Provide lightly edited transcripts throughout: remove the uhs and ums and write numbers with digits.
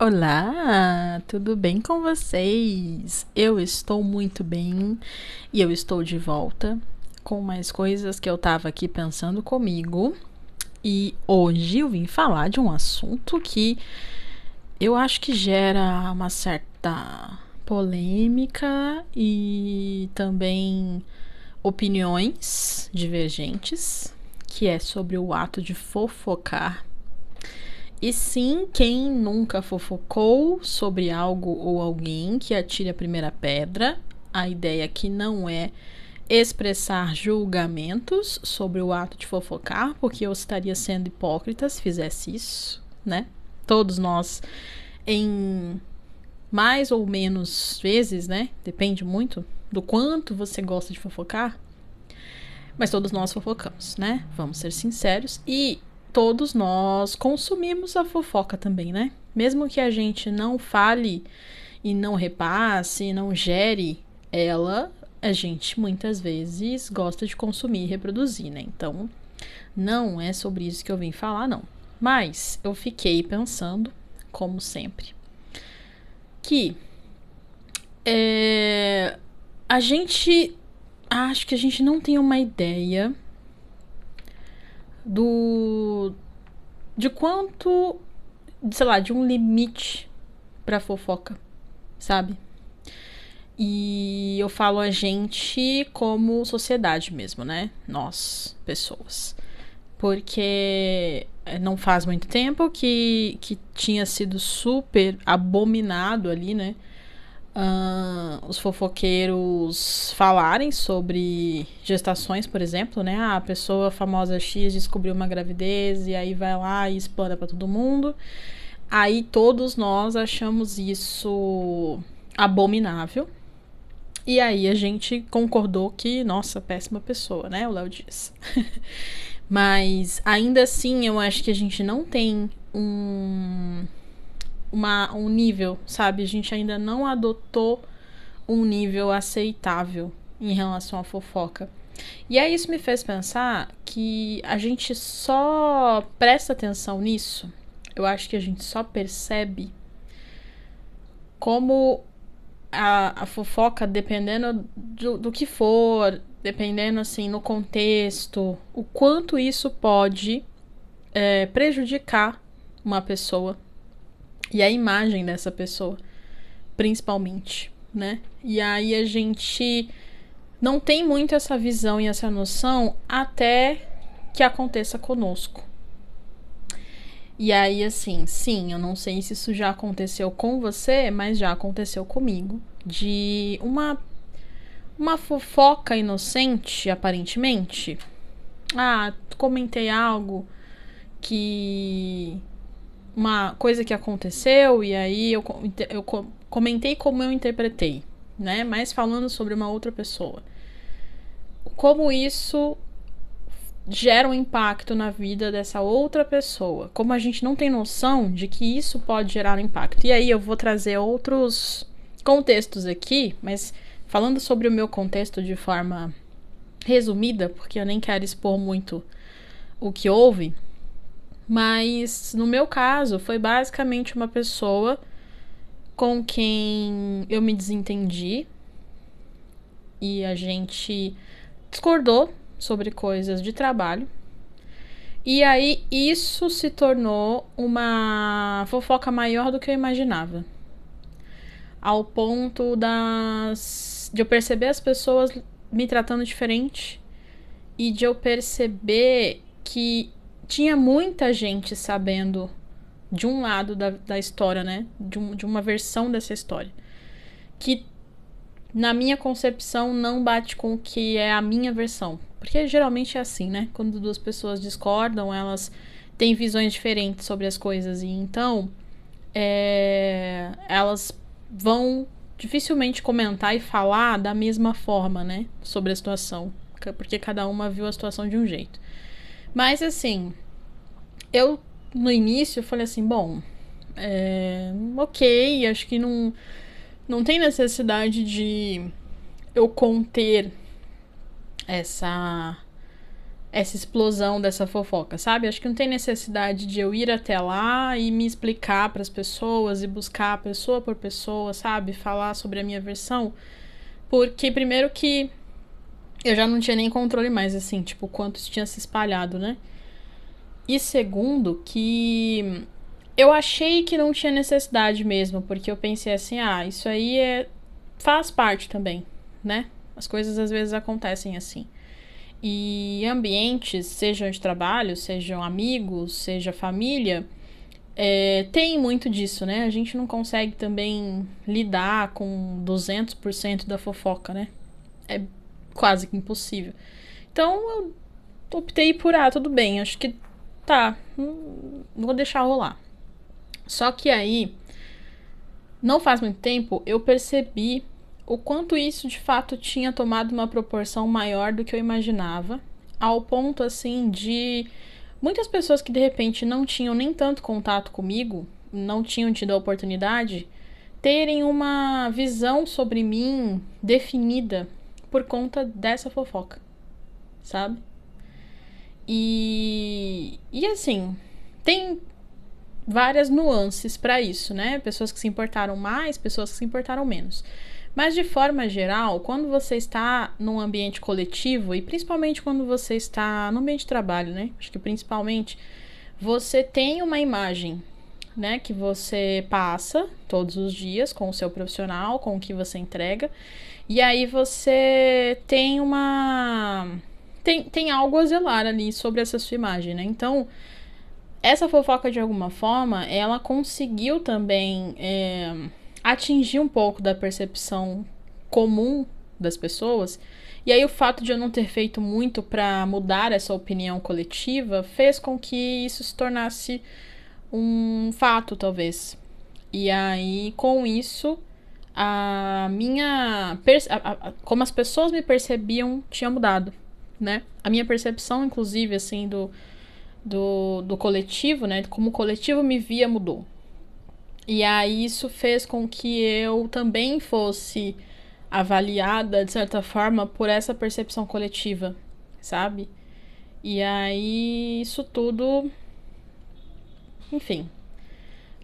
Olá, tudo bem com vocês? Eu estou muito bem e eu estou de volta com mais coisas que eu tava aqui pensando comigo. E hoje eu vim falar de um assunto que eu acho que gera uma certa polêmica e também opiniões divergentes, que é sobre o ato de fofocar. E sim, quem nunca fofocou sobre algo ou alguém, que atire a primeira pedra. A ideia aqui não é expressar julgamentos sobre o ato de fofocar, porque eu estaria sendo hipócrita se fizesse isso, né? Todos nós, em mais ou menos vezes, né? Depende muito do quanto você gosta de fofocar. Mas todos nós fofocamos, né? Vamos ser sinceros. E todos nós consumimos a fofoca também, né? Mesmo que a gente não fale e não repasse, não gere ela, a gente muitas vezes gosta de consumir e reproduzir, né? Então, não é sobre isso que eu vim falar, não. Mas eu fiquei pensando, como sempre, que a gente... Acho que a gente não tem uma ideia de quanto, sei lá, de um limite pra fofoca, sabe? E eu falo a gente como sociedade mesmo, né? Nós, pessoas. Porque não faz muito tempo que tinha sido super abominado ali, né? Os fofoqueiros falarem sobre gestações, por exemplo, né? A pessoa famosa X descobriu uma gravidez e aí vai lá e explana pra todo mundo. Aí todos nós achamos isso abominável. E aí a gente concordou que, nossa, péssima pessoa, né? O Léo Dias. Mas ainda assim eu acho que a gente não tem um nível, sabe? A gente ainda não adotou um nível aceitável em relação à fofoca. E aí isso me fez pensar que a gente só presta atenção nisso. Eu acho que a gente só percebe como a fofoca, dependendo do que for, dependendo assim no contexto, o quanto isso pode prejudicar uma pessoa e a imagem dessa pessoa, principalmente, né? E aí a gente não tem muito essa visão e essa noção até que aconteça conosco. E aí, assim, sim, eu não sei se isso já aconteceu com você, mas já aconteceu comigo. De uma fofoca inocente, aparentemente. Ah, comentei algo que... uma coisa que aconteceu e aí eu comentei como eu interpretei, né? Mas falando sobre uma outra pessoa. Como isso gera um impacto na vida dessa outra pessoa. Como a gente não tem noção de que isso pode gerar um impacto. E aí eu vou trazer outros contextos aqui, mas falando sobre o meu contexto de forma resumida, porque eu nem quero expor muito o que houve. Mas no meu caso foi basicamente uma pessoa com quem eu me desentendi e a gente discordou sobre coisas de trabalho. E aí isso se tornou uma fofoca maior do que eu imaginava. Ao ponto de eu perceber as pessoas me tratando diferente e de eu perceber que tinha muita gente sabendo de um lado da história, né? De uma versão dessa história. Que, na minha concepção, não bate com o que é a minha versão. Porque geralmente é assim, né? Quando duas pessoas discordam, elas têm visões diferentes sobre as coisas. E então, elas vão dificilmente comentar e falar da mesma forma, né? Sobre a situação. Porque cada uma viu a situação de um jeito. Mas, assim, eu, no início, falei assim, bom, ok, acho que não tem necessidade de eu conter essa essa explosão dessa fofoca, sabe? Acho que não tem necessidade de eu ir até lá e me explicar para as pessoas e buscar pessoa por pessoa, sabe? Falar sobre a minha versão. Porque, primeiro, que eu já não tinha nem controle mais, assim, tipo, quanto isso tinha se espalhado, né? E segundo, que eu achei que não tinha necessidade mesmo, porque eu pensei assim, isso aí faz parte também, né? As coisas às vezes acontecem assim. E ambientes, sejam de trabalho, sejam amigos, seja família, tem muito disso, né? A gente não consegue também lidar com 200% da fofoca, né? É quase que impossível. Então eu optei por, tudo bem, acho que tá, não vou deixar rolar. Só que aí, não faz muito tempo, eu percebi o quanto isso de fato tinha tomado uma proporção maior do que eu imaginava, ao ponto assim de muitas pessoas que de repente não tinham nem tanto contato comigo, não tinham tido a oportunidade, terem uma visão sobre mim definida por conta dessa fofoca, sabe? E assim, tem várias nuances para isso, né? Pessoas que se importaram mais, pessoas que se importaram menos. Mas de forma geral, quando você está num ambiente coletivo, e principalmente quando você está no ambiente de trabalho, né? Acho que principalmente, você tem uma imagem, né? Que você passa todos os dias com o seu profissional, com o que você entrega. E aí você tem tem algo a zelar ali sobre essa sua imagem, né? Então, essa fofoca, de alguma forma, ela conseguiu também atingir um pouco da percepção comum das pessoas. E aí o fato de eu não ter feito muito para mudar essa opinião coletiva fez com que isso se tornasse um fato, talvez. E aí, com isso, a minha... como as pessoas me percebiam tinha mudado, né? A minha percepção, inclusive, assim, do coletivo, né? Como o coletivo me via, mudou. E aí isso fez com que eu também fosse avaliada, de certa forma, por essa percepção coletiva, sabe? E aí isso tudo, enfim,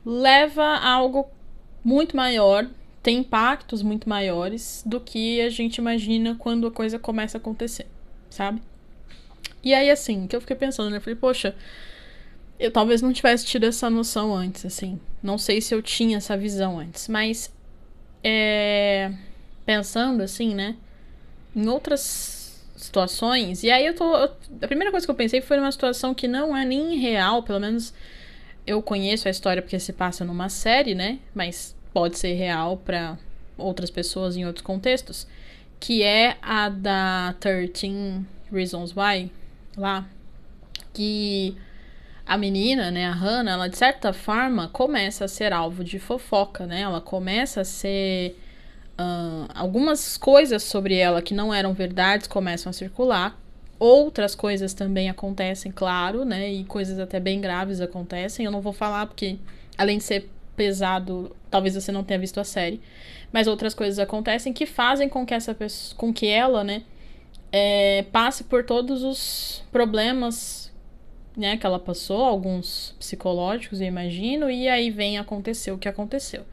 leva a algo muito maior, tem impactos muito maiores do que a gente imagina quando a coisa começa a acontecer, sabe? E aí, assim, que eu fiquei pensando, né? Eu falei, poxa, eu talvez não tivesse tido essa noção antes, assim. Não sei se eu tinha essa visão antes, mas pensando, assim, né? Em outras situações, e aí a primeira coisa que eu pensei foi numa situação que não é nem real, pelo menos eu conheço a história porque se passa numa série, né? Mas pode ser real para outras pessoas em outros contextos, que é a da 13 Reasons Why, lá, que a menina, né, a Hannah, ela de certa forma começa a ser alvo de fofoca, né? Ela começa a ser... algumas coisas sobre ela que não eram verdades começam a circular. Outras coisas também acontecem, claro, né? E coisas até bem graves acontecem. Eu não vou falar porque, além de ser pesado, talvez você não tenha visto a série. Mas outras coisas acontecem que fazem com que essa pessoa, com que ela, né, passe por todos os problemas, né, que ela passou, alguns psicológicos, eu imagino, e aí vem acontecer o que aconteceu.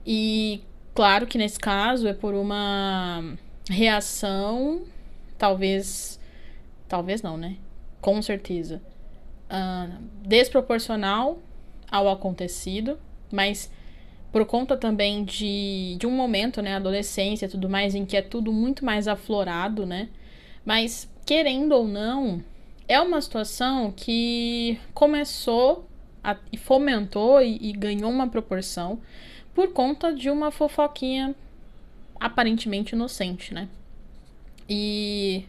E claro que nesse caso é por uma reação, talvez não, né? Com certeza. Desproporcional ao acontecido, mas por conta também de um momento, né, adolescência e tudo mais, em que é tudo muito mais aflorado, né? Mas, querendo ou não, é uma situação que começou e fomentou e ganhou uma proporção por conta de uma fofoquinha aparentemente inocente, né? E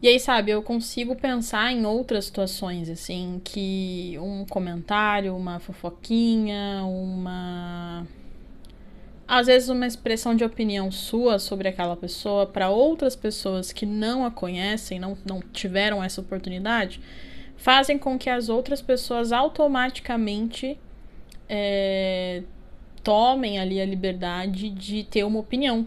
aí, sabe, eu consigo pensar em outras situações, assim, que um comentário, uma fofoquinha, às vezes uma expressão de opinião sua sobre aquela pessoa para outras pessoas que não a conhecem, não tiveram essa oportunidade, fazem com que as outras pessoas automaticamente tomem ali a liberdade de ter uma opinião,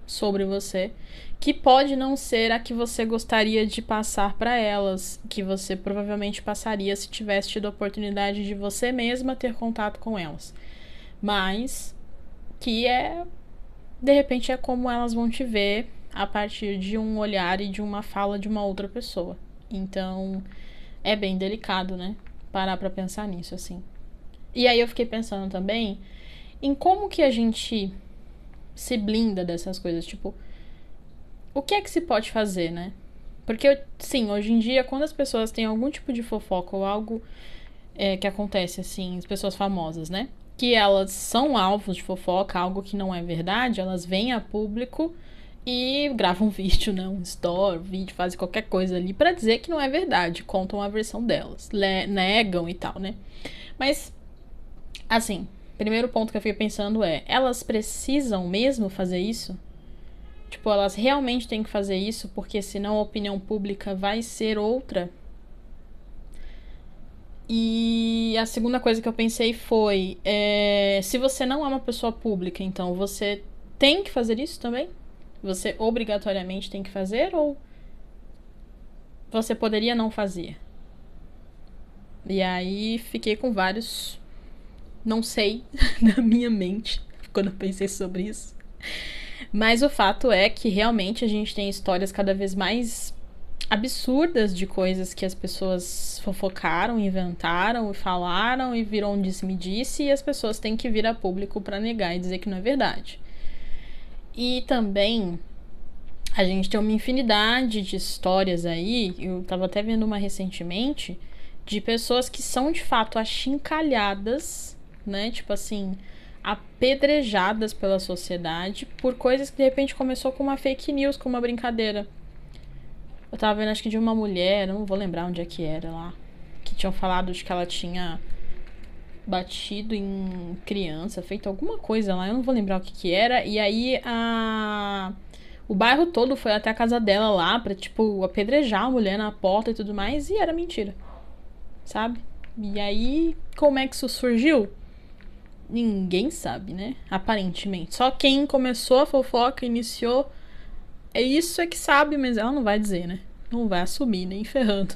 sobre você, que pode não ser a que você gostaria de passar para elas, que você provavelmente passaria se tivesse tido a oportunidade de você mesma ter contato com elas. Mas que de repente é como elas vão te ver a partir de um olhar e de uma fala de uma outra pessoa. Então, é bem delicado, né? Parar pra pensar nisso, assim. E aí eu fiquei pensando também em como que a gente se blinda dessas coisas. Tipo, o que é que se pode fazer, né? Porque, sim, hoje em dia, quando as pessoas têm algum tipo de fofoca ou algo que acontece, assim, as pessoas famosas, né? Que elas são alvos de fofoca, algo que não é verdade, elas vêm a público e gravam um vídeo, né? Um story, vídeo, fazem qualquer coisa ali pra dizer que não é verdade, contam a versão delas, negam e tal, né? Mas, assim, primeiro ponto que eu fiquei pensando é, elas precisam mesmo fazer isso? Tipo, elas realmente têm que fazer isso porque senão a opinião pública vai ser outra? E a segunda coisa que eu pensei foi, se você não é uma pessoa pública, então você tem que fazer isso também? Você obrigatoriamente tem que fazer ou você poderia não fazer? E aí fiquei com vários não sei na minha mente quando eu pensei sobre isso. Mas o fato é que realmente a gente tem histórias cada vez mais absurdas de coisas que as pessoas fofocaram, inventaram e falaram e virou um disse-me-disse e as pessoas têm que vir a público para negar e dizer que não é verdade. E também a gente tem uma infinidade de histórias aí, eu tava até vendo uma recentemente, de pessoas que são de fato achincalhadas, né? Tipo assim, apedrejadas pela sociedade por coisas que de repente começou com uma fake news, com uma brincadeira. Eu tava vendo, acho que de uma mulher, não vou lembrar onde é que era lá, que tinham falado de que ela tinha batido em criança, feito alguma coisa lá, eu não vou lembrar o que era, e aí o bairro todo foi até a casa dela lá pra, tipo, apedrejar a mulher na porta e tudo mais, e era mentira, sabe? E aí, como é que isso surgiu? Ninguém sabe, né? Aparentemente. Só quem começou a fofoca, iniciou, isso é que sabe, mas ela não vai dizer, né? Não vai assumir, nem ferrando.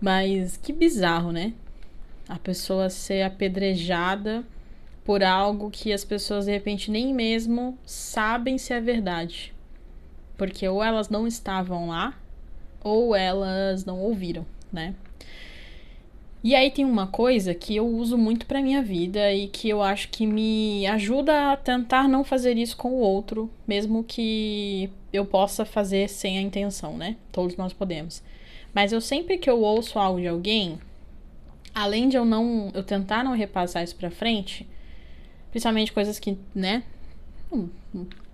Mas que bizarro, né? A pessoa ser apedrejada por algo que as pessoas de repente nem mesmo sabem se é verdade. Porque ou elas não estavam lá, ou elas não ouviram, né? E aí tem uma coisa que eu uso muito pra minha vida e que eu acho que me ajuda a tentar não fazer isso com o outro, mesmo que eu possa fazer sem a intenção, né? Todos nós podemos. Mas eu sempre que eu ouço algo de alguém, além de eu tentar não repassar isso pra frente, principalmente coisas que, né,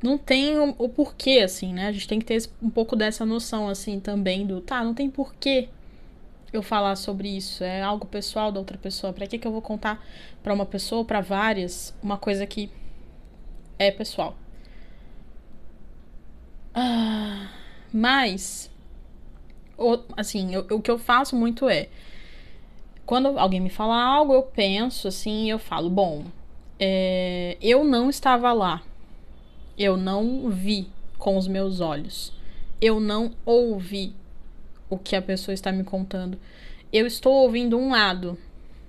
não tem o porquê, assim, né? A gente tem que ter um pouco dessa noção, assim, também não tem porquê eu falar sobre isso, é algo pessoal da outra pessoa. Pra que eu vou contar pra uma pessoa ou pra várias uma coisa que é pessoal? Mas, assim, o que eu faço muito é, quando alguém me fala algo, eu penso assim, eu falo, bom, eu não estava lá, eu não vi com os meus olhos, eu não ouvi o que a pessoa está me contando. Eu estou ouvindo um lado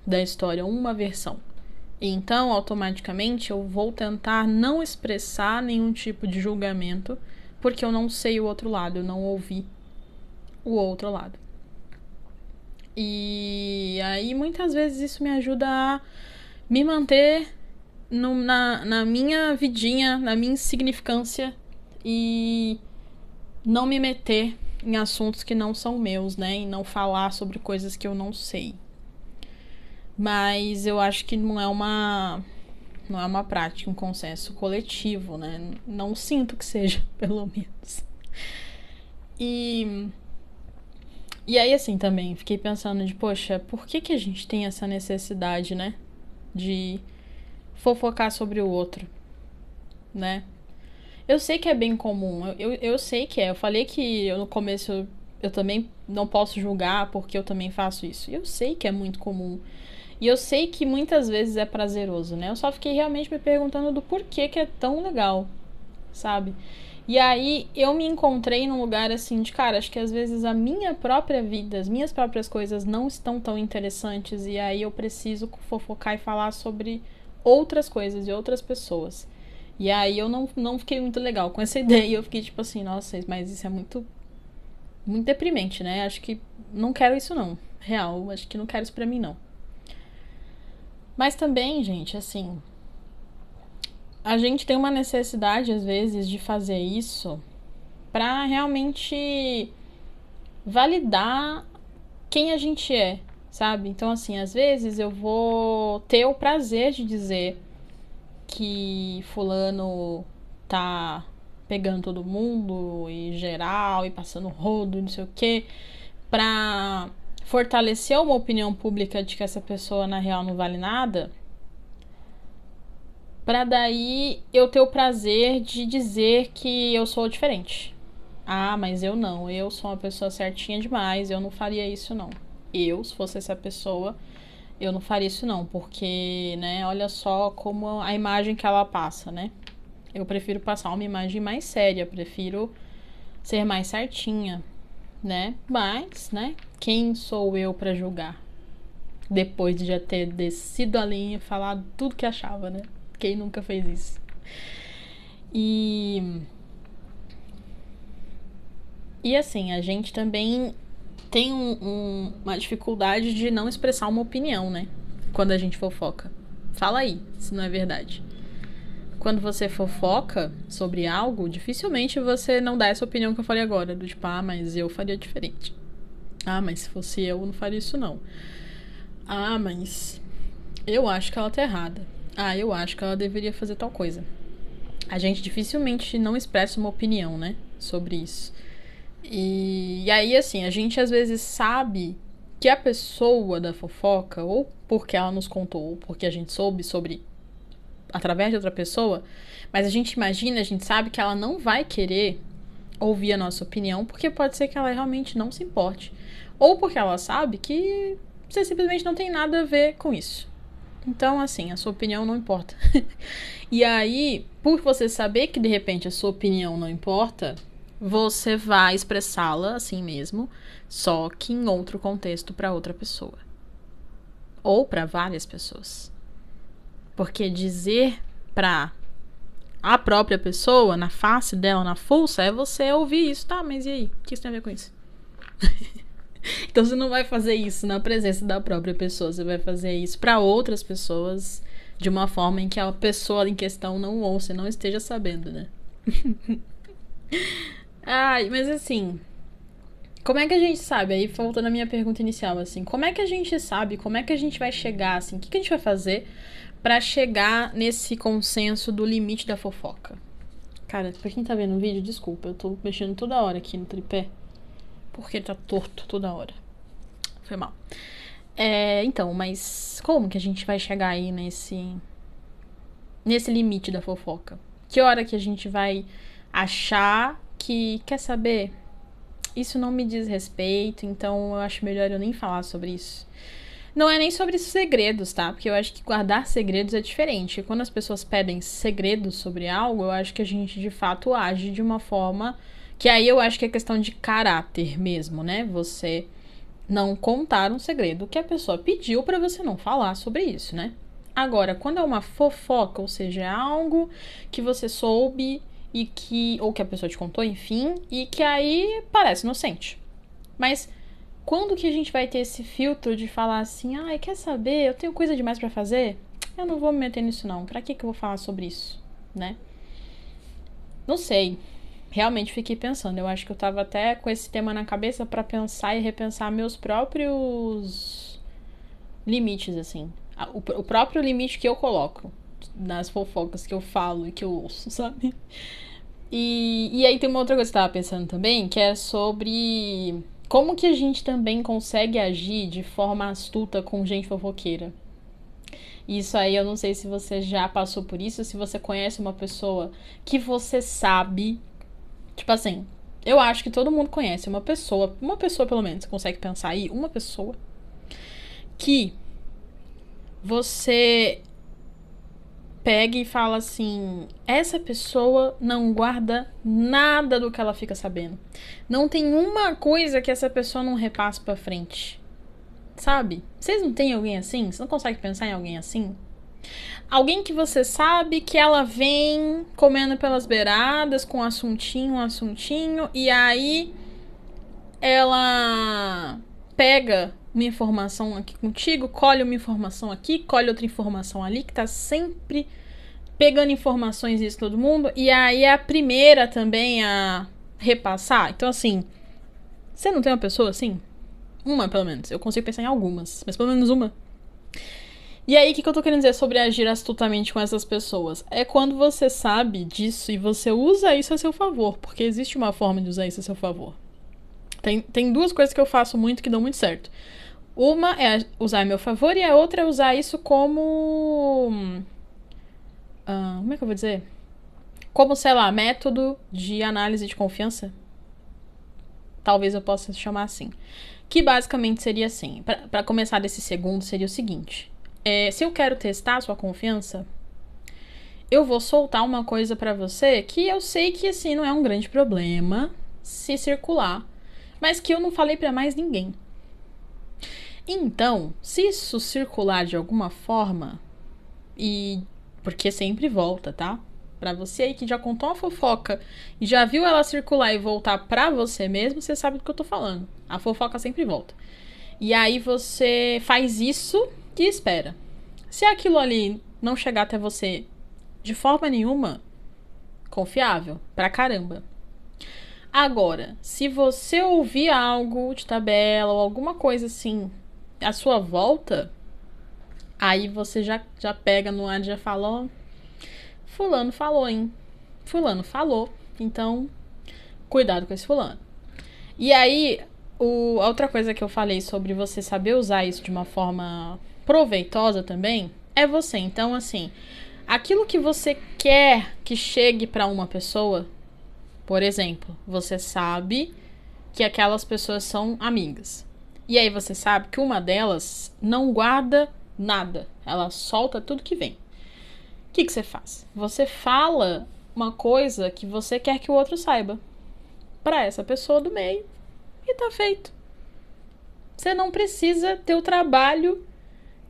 da história, uma versão. Então, automaticamente, eu vou tentar não expressar nenhum tipo de julgamento, porque eu não sei o outro lado, eu não ouvi o outro lado. E aí, muitas vezes, isso me ajuda a me manter na minha vidinha, na minha insignificância e não me meter em assuntos que não são meus, né? E não falar sobre coisas que eu não sei. Mas eu acho que não é uma prática, um consenso coletivo, né? Não sinto que seja, pelo menos. E aí, assim, também, fiquei pensando de, poxa, por que a gente tem essa necessidade, né? De fofocar sobre o outro, né? Eu sei que é bem comum, eu sei que é. Eu falei que no começo eu também não posso julgar porque eu também faço isso. Eu sei que é muito comum. E eu sei que muitas vezes é prazeroso, né? Eu só fiquei realmente me perguntando do porquê que é tão legal. sabe? E aí eu me encontrei num lugar assim de, cara, acho que às vezes a minha própria vida, as minhas próprias coisas não estão tão interessantes e aí eu preciso fofocar e falar sobre outras coisas e outras pessoas. E aí eu não fiquei muito legal com essa ideia. Eu fiquei tipo assim, nossa, mas isso é muito, muito deprimente, né? Acho que não quero isso não. Real, acho que não quero isso pra mim não. Mas também, gente, assim, a gente tem uma necessidade às vezes de fazer isso pra realmente validar quem a gente é, sabe? Então, assim, às vezes eu vou ter o prazer de dizer que fulano tá pegando todo mundo e geral e passando rodo e não sei o quê, pra fortalecer uma opinião pública de que essa pessoa na real não vale nada, pra daí eu ter o prazer de dizer que eu sou diferente. Ah, mas eu não, eu sou uma pessoa certinha demais, eu não faria isso não. Eu, se fosse essa pessoa, eu não faria isso não, porque, né, olha só como a imagem que ela passa, né? Eu prefiro passar uma imagem mais séria, prefiro ser mais certinha, né? Mas, né, quem sou eu pra julgar? Depois de já ter descido a linha e falado tudo que achava, né? Quem nunca fez isso? E assim, a gente também tem uma dificuldade de não expressar uma opinião, né? Quando a gente fofoca. Fala aí, se não é verdade. Quando você fofoca sobre algo, dificilmente você não dá essa opinião que eu falei agora. Do tipo, ah, mas eu faria diferente. Ah, mas se fosse eu não faria isso não. Ah, mas eu acho que ela tá errada. Ah, eu acho que ela deveria fazer tal coisa. A gente dificilmente não expressa uma opinião, né? Sobre isso. E aí, assim, a gente às vezes sabe que a pessoa da fofoca, ou porque ela nos contou, ou porque a gente soube sobre através de outra pessoa, mas a gente imagina, a gente sabe que ela não vai querer ouvir a nossa opinião, porque pode ser que ela realmente não se importe. Ou porque ela sabe que você simplesmente não tem nada a ver com isso. Então, assim, a sua opinião não importa. E aí, por você saber que de repente a sua opinião não importa, você vai expressá-la assim mesmo, só que em outro contexto para outra pessoa. Ou para várias pessoas. Porque dizer pra a própria pessoa, na face dela, na fuça, é você ouvir isso. Tá, mas e aí? O que isso tem a ver com isso? Então você não vai fazer isso na presença da própria pessoa. Você vai fazer isso para outras pessoas de uma forma em que a pessoa em questão não ouça, não esteja sabendo, né? Ai, mas assim, como é que a gente sabe? Aí voltando à minha pergunta inicial, assim, como é que a gente sabe? Como é que a gente vai chegar, assim? O que a gente vai fazer pra chegar nesse consenso do limite da fofoca? Cara, pra quem tá vendo o vídeo, desculpa, eu tô mexendo toda hora aqui no tripé, porque ele tá torto toda hora. Foi mal. Então, mas como que a gente vai chegar aí nesse limite da fofoca? Que hora que a gente vai achar que, quer saber? Isso não me diz respeito, então eu acho melhor eu nem falar sobre isso. Não é nem sobre segredos, tá? Porque eu acho que guardar segredos é diferente. Quando as pessoas pedem segredos sobre algo, eu acho que a gente de fato age de uma forma que aí eu acho que é questão de caráter mesmo, né? Você não contar um segredo que a pessoa pediu pra você não falar sobre isso, né? Agora, quando é uma fofoca, ou seja, é algo que você soube e que ou que a pessoa te contou, enfim, e que aí parece inocente. Mas quando que a gente vai ter esse filtro de falar assim, ai, quer saber? Eu tenho coisa demais pra fazer? Eu não vou me meter nisso não. Pra que eu vou falar sobre isso, né? Não sei. Realmente fiquei pensando. Eu acho que eu tava até com esse tema na cabeça pra pensar e repensar meus próprios limites, assim. O próprio limite que eu coloco nas fofocas que eu falo e que eu ouço, sabe? E aí tem uma outra coisa que eu tava pensando também, que é sobre como que a gente também consegue agir de forma astuta com gente fofoqueira. Isso aí eu não sei se você já passou por isso, se você conhece uma pessoa que você sabe. Tipo assim, eu acho que todo mundo conhece uma pessoa pelo menos, você consegue pensar aí, uma pessoa que você pega e fala assim: essa pessoa não guarda nada do que ela fica sabendo. Não tem uma coisa que essa pessoa não repassa pra frente. Sabe? Vocês não têm alguém assim? Você não consegue pensar em alguém assim? Alguém que você sabe que ela vem comendo pelas beiradas com um assuntinho, e aí ela pega uma informação aqui contigo, colhe uma informação aqui, colhe outra informação ali, que tá sempre pegando informações disso todo mundo, e aí é a primeira também a repassar. Então, assim, você não tem uma pessoa assim? Uma, pelo menos. Eu consigo pensar em algumas, mas pelo menos uma. E aí, o que eu tô querendo dizer sobre agir astutamente com essas pessoas? É quando você sabe disso e você usa isso a seu favor, porque existe uma forma de usar isso a seu favor. Tem duas coisas que eu faço muito que dão muito certo. Uma é usar a meu favor e a outra é usar isso como... como é que eu vou dizer? Como, sei lá, método de análise de confiança. Talvez eu possa chamar assim. Que basicamente seria assim. Pra começar desse segundo, seria o seguinte. Se eu quero testar a sua confiança, eu vou soltar uma coisa pra você que eu sei que, assim, não é um grande problema se circular, mas que eu não falei pra mais ninguém. Então, se isso circular de alguma forma, porque sempre volta, tá? Pra você aí que já contou uma fofoca e já viu ela circular e voltar pra você mesmo, você sabe do que eu tô falando. A fofoca sempre volta. E aí você faz isso e espera. Se aquilo ali não chegar até você de forma nenhuma, confiável pra caramba. Agora, se você ouvir algo de tabela ou alguma coisa assim à sua volta, aí você já pega no ar e já fala: ó, fulano falou, hein? Fulano falou. Então, cuidado com esse fulano. E aí, a outra coisa que eu falei sobre você saber usar isso de uma forma proveitosa também é você. Então, assim, aquilo que você quer que chegue pra uma pessoa, por exemplo, você sabe que aquelas pessoas são amigas. E aí você sabe que uma delas não guarda nada. Ela solta tudo que vem. O que você faz? Você fala uma coisa que você quer que o outro saiba pra essa pessoa do meio e tá feito. Você não precisa ter o trabalho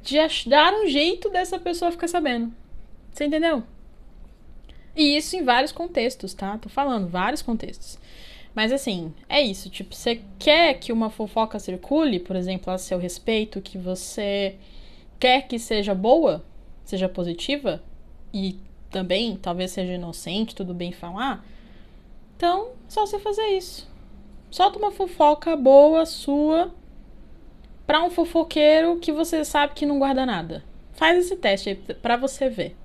de dar um jeito dessa pessoa ficar sabendo. Você entendeu? E isso em vários contextos, tá? Tô falando, vários contextos. Mas assim, é isso. Tipo, você quer que uma fofoca circule, por exemplo, a seu respeito, que você quer que seja boa, seja positiva, e também talvez seja inocente, tudo bem falar, então, só você fazer isso. Solta uma fofoca boa sua pra um fofoqueiro que você sabe que não guarda nada. Faz esse teste aí pra você ver.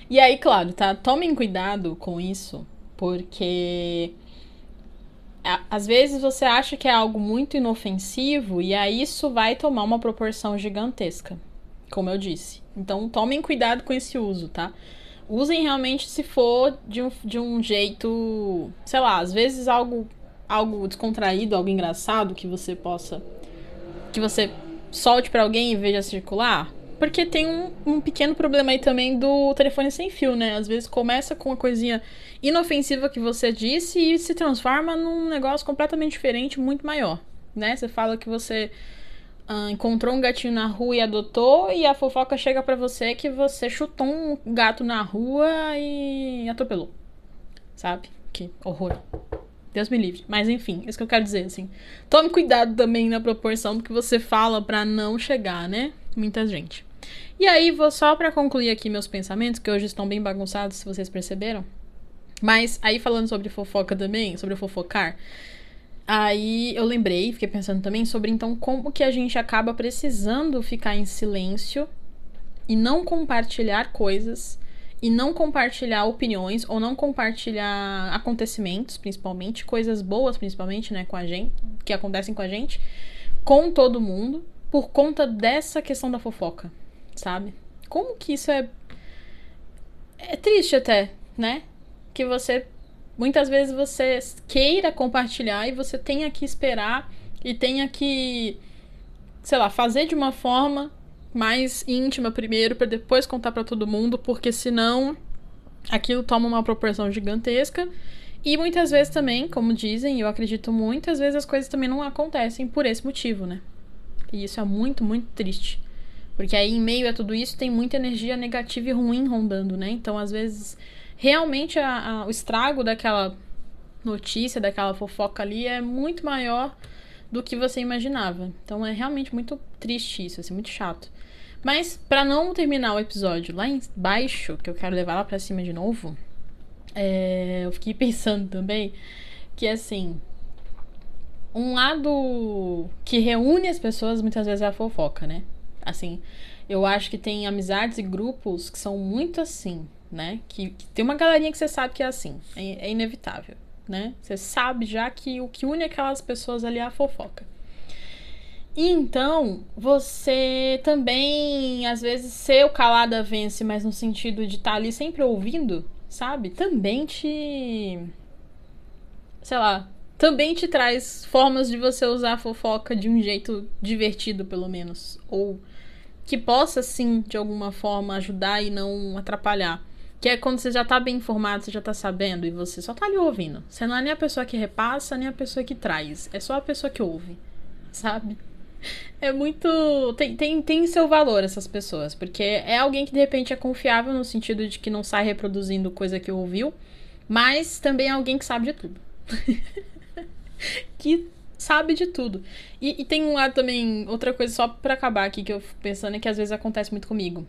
E aí, claro, tá? Tomem cuidado com isso, porque às vezes você acha que é algo muito inofensivo e aí isso vai tomar uma proporção gigantesca, como eu disse. Então, tomem cuidado com esse uso, tá? Usem realmente se for de um jeito, sei lá, às vezes algo descontraído, algo engraçado que você solte pra alguém e veja circular. Porque tem um pequeno problema aí também do telefone sem fio, né? Às vezes começa com uma coisinha inofensiva que você disse e se transforma num negócio completamente diferente, muito maior, né? Você fala que você encontrou um gatinho na rua e adotou, e a fofoca chega pra você que você chutou um gato na rua e atropelou. Sabe? Que horror. Deus me livre. Mas enfim, isso que eu quero dizer, assim. Tome cuidado também na proporção do que você fala pra não chegar, né? Muita gente. E aí, vou só pra concluir aqui meus pensamentos, que hoje estão bem bagunçados, se vocês perceberam. Mas aí, falando sobre fofoca também, sobre fofocar, aí eu lembrei, fiquei pensando também sobre, então, como que a gente acaba precisando ficar em silêncio e não compartilhar coisas, e não compartilhar opiniões, ou não compartilhar acontecimentos, principalmente, coisas boas, principalmente, né, com a gente, que acontecem com a gente, com todo mundo, por conta dessa questão da fofoca, sabe? Como que isso é triste até, né? Que você, muitas vezes você queira compartilhar e você tenha que esperar e tenha que, sei lá, fazer de uma forma mais íntima primeiro, pra depois contar pra todo mundo, porque senão aquilo toma uma proporção gigantesca. E muitas vezes também, como dizem, eu acredito muitas vezes as coisas também não acontecem por esse motivo, né? E isso é muito, muito triste. Porque aí, em meio a tudo isso, tem muita energia negativa e ruim rondando, né? Então, às vezes, realmente o estrago daquela notícia, daquela fofoca ali é muito maior do que você imaginava. Então, é realmente muito triste isso, assim, muito chato. Mas, pra não terminar o episódio lá embaixo, que eu quero levar lá pra cima de novo, eu fiquei pensando também que, assim, um lado que reúne as pessoas muitas vezes é a fofoca, né? Assim, eu acho que tem amizades e grupos que são muito assim, né? Que tem uma galerinha que você sabe que é assim, é inevitável, né? Você sabe já que o que une aquelas pessoas ali é a fofoca. E então, você também, às vezes, ser o calada vence, mas no sentido de estar ali sempre ouvindo, sabe? Também te... sei lá, também te traz formas de você usar a fofoca de um jeito divertido, pelo menos. Ou que possa, sim, de alguma forma, ajudar e não atrapalhar. Que é quando você já tá bem informado, você já tá sabendo, e você só tá ali ouvindo. Você não é nem a pessoa que repassa, nem a pessoa que traz. É só a pessoa que ouve, sabe? É muito... Tem seu valor, essas pessoas. Porque é alguém que, de repente, é confiável no sentido de que não sai reproduzindo coisa que ouviu. Mas também é alguém que sabe de tudo. Que sabe de tudo. E tem um lado também, outra coisa só pra acabar aqui que eu fico pensando é que às vezes acontece muito comigo.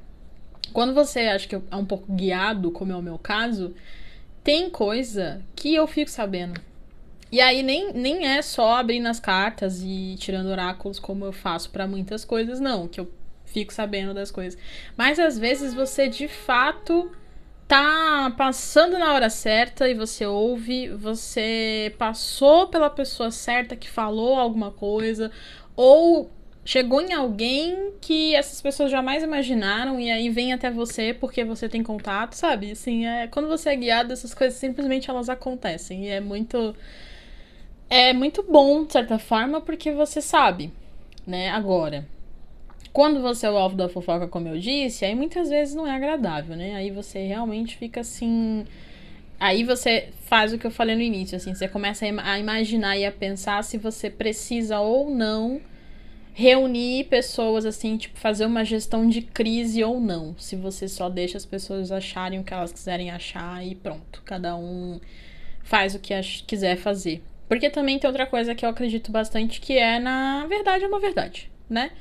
Quando você acha que é um pouco guiado, como é o meu caso, tem coisa que eu fico sabendo. E aí nem é só abrindo as cartas e tirando oráculos como eu faço pra muitas coisas, não, que eu fico sabendo das coisas. Mas às vezes você de fato tá passando na hora certa e você ouve, você passou pela pessoa certa que falou alguma coisa, ou chegou em alguém que essas pessoas jamais imaginaram e aí vem até você porque você tem contato, sabe? Assim, quando você é guiado, essas coisas simplesmente elas acontecem e é muito bom, de certa forma, porque você sabe, né? Agora, quando você é o alvo da fofoca, como eu disse, aí muitas vezes não é agradável, né? Aí você realmente fica assim... Aí você faz o que eu falei no início, assim, você começa a imaginar e a pensar se você precisa ou não reunir pessoas, assim, tipo, fazer uma gestão de crise ou não. Se você só deixa as pessoas acharem o que elas quiserem achar e pronto. Cada um faz o que quiser fazer. Porque também tem outra coisa que eu acredito bastante, que é, na verdade, é uma verdade, né?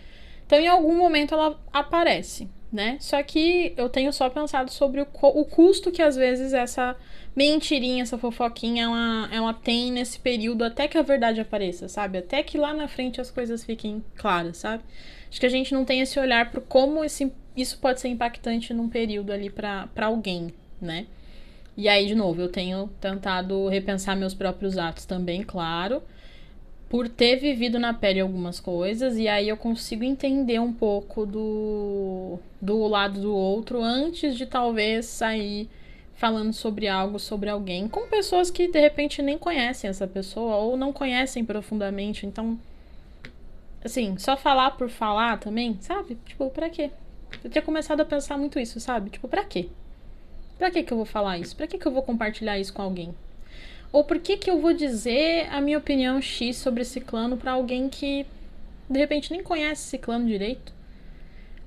Então, em algum momento, ela aparece, né? Só que eu tenho só pensado sobre o custo que, às vezes, essa mentirinha, essa fofoquinha, ela tem nesse período até que a verdade apareça, sabe? Até que lá na frente as coisas fiquem claras, sabe? Acho que a gente não tem esse olhar pro como isso pode ser impactante num período ali pra alguém, né? E aí, de novo, eu tenho tentado repensar meus próprios atos também, claro, por ter vivido na pele algumas coisas, e aí eu consigo entender um pouco do lado do outro antes de talvez sair falando sobre algo, sobre alguém, com pessoas que de repente nem conhecem essa pessoa ou não conhecem profundamente. Então, assim, só falar por falar também, sabe? Tipo, pra quê? Eu tinha começado a pensar muito isso, sabe? Tipo, pra quê? Pra que eu vou falar isso? Pra que eu vou compartilhar isso com alguém? Ou por que eu vou dizer a minha opinião X sobre ciclano pra alguém que de repente nem conhece ciclano direito?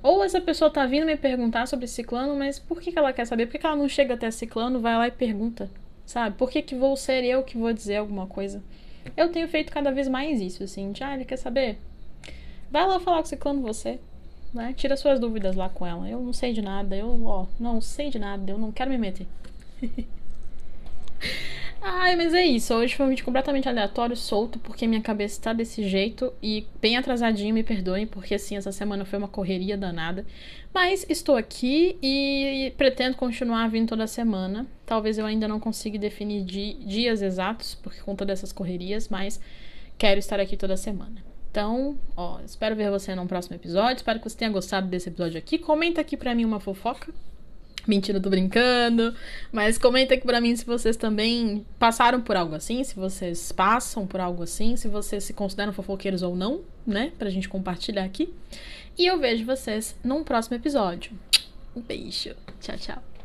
Ou essa pessoa tá vindo me perguntar sobre ciclano, mas por que ela quer saber? Por que ela não chega até ciclano, vai lá e pergunta, sabe? Por que vou ser eu que vou dizer alguma coisa? Eu tenho feito cada vez mais isso, assim, de, ele quer saber? Vai lá falar com ciclano você, né? Tira suas dúvidas lá com ela. Eu não sei de nada, não sei de nada, eu não quero me meter. Ai, mas é isso. Hoje foi um vídeo completamente aleatório, solto, porque minha cabeça tá desse jeito e bem atrasadinho, me perdoem, porque assim, essa semana foi uma correria danada. Mas estou aqui e pretendo continuar vindo toda semana. Talvez eu ainda não consiga definir dias exatos por conta dessas correrias, mas quero estar aqui toda semana. Então, espero ver você no próximo episódio. Espero que você tenha gostado desse episódio aqui. Comenta aqui pra mim uma fofoca. Mentira, eu tô brincando. Mas comenta aqui pra mim se vocês também passaram por algo assim, se vocês passam por algo assim, se vocês se consideram fofoqueiros ou não, né, pra gente compartilhar aqui. E eu vejo vocês num próximo episódio. Um beijo. Tchau, tchau.